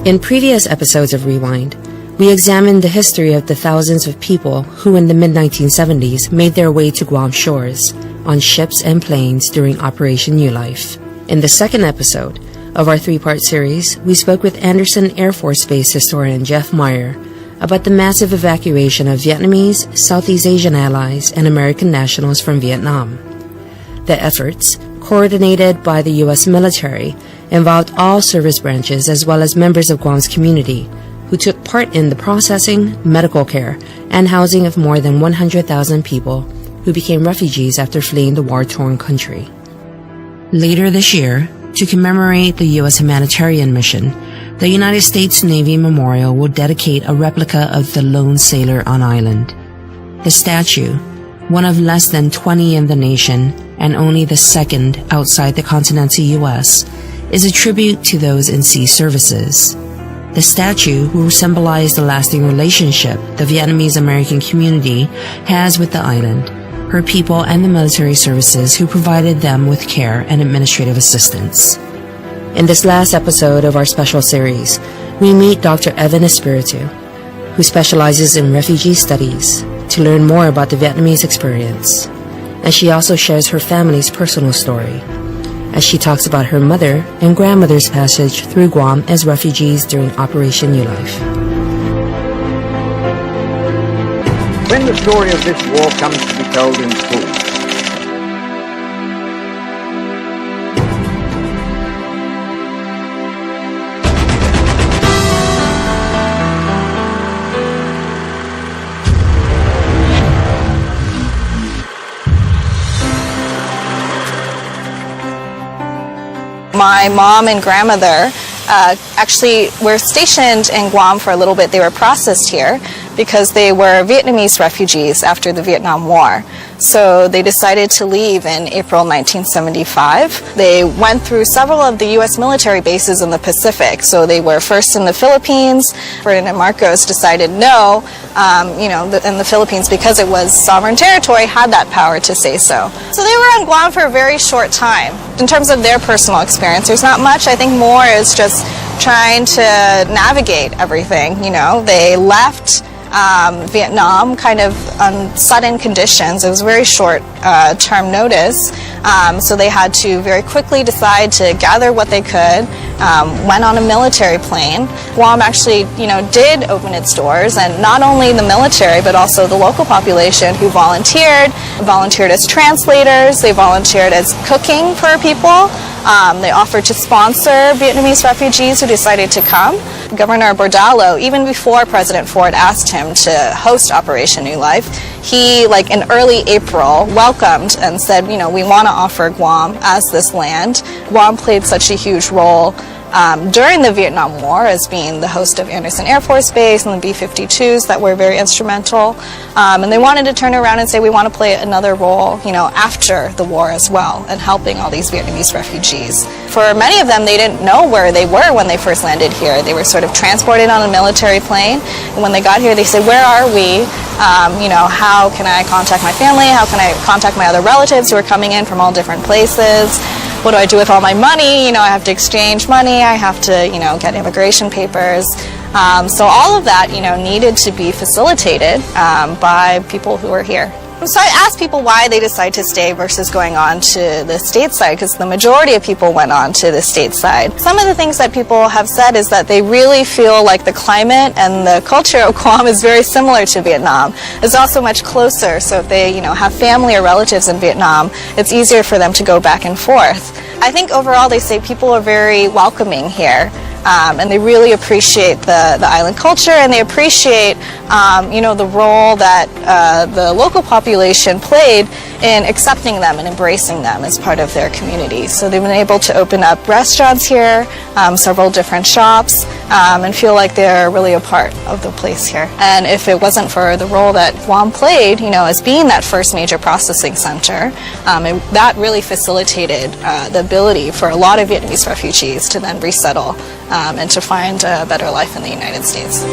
In previous episodes of Rewind, we examined the history of the thousands of people who in the mid-1970s made their way to Guam shores on ships and planes during Operation New Life. In the second episode of our three-part series, we spoke with Andersen Air Force Base historian Jeff Meyer about the massive evacuation of Vietnamese, Southeast Asian allies, and American nationals from Vietnam. The efforts, coordinated by the U.S. military, involved all service branches as well as members of Guam's community who took part in the processing, medical care, and housing of more than 100,000 people who became refugees after fleeing the war-torn country. Later this year, to commemorate the U.S. humanitarian mission, the United States Navy Memorial will dedicate a replica of the lone sailor on island. The statue, one of less than 20 in the nation and only the second outside the continental U.S., is a tribute to those in sea services. The statue will symbolize the lasting relationship the Vietnamese-American community has with the island, her people, and the military services who provided them with care and administrative assistance. In this last episode of our special series, we meet Dr. Evyn Espiritu, who specializes in refugee studies, to learn more about the Vietnamese experience. And she also shares her family's personal story, as she talks about her mother and grandmother's passage through Guam as refugees during Operation New Life. When the story of this war comes to be told in full, my mom and grandmother actually were stationed in Guam for a little bit. They were processed here because they were Vietnamese refugees after the Vietnam War. So they decided to leave in April 1975. They went through several of the U.S. military bases in the Pacific. So they were first in the Philippines. Ferdinand Marcos decided no, in the Philippines, because it was sovereign territory, had that power to say so. So they were on Guam for a very short time. In terms of their personal experience, there's not much. I think more is just trying to navigate everything. They left Vietnam kind of on sudden conditions. It was very short term notice, so they had to very quickly decide to gather what they could, went on a military plane. Guam actually did open its doors, and not only the military but also the local population who volunteered as translators, they volunteered as cooking for people. They offered to sponsor Vietnamese refugees who decided to come. Governor Bordallo, even before President Ford asked him to host Operation New Life, he, in early April, welcomed and said, we want to offer Guam as this land. Guam played such a huge role during the Vietnam War as being the host of Andersen Air Force Base and the B-52s that were very instrumental. And they wanted to turn around and say, we want to play another role, after the war as well, and helping all these Vietnamese refugees. For many of them, they didn't know where they were when they first landed here. They were sort of transported on a military plane. And when they got here, they said, where are we? How can I contact my family? How can I contact my other relatives who are coming in from all different places? What do I do with all my money? I have to exchange money. I have to, get immigration papers. So all of that, needed to be facilitated by people who are here. So I asked people why they decide to stay versus going on to the stateside, because the majority of people went on to the stateside. Some of the things that people have said is that they really feel like the climate and the culture of Guam is very similar to Vietnam. It's also much closer, so if they have family or relatives in Vietnam, it's easier for them to go back and forth. I think overall they say people are very welcoming here. And they really appreciate the island culture, and they appreciate, the role that the local population played in accepting them and embracing them as part of their community. So they've been able to open up restaurants here, several different shops, and feel like they're really a part of the place here. And if it wasn't for the role that Guam played, as being that first major processing center, that really facilitated the ability for a lot of Vietnamese refugees to then resettle and to find a better life in the United States.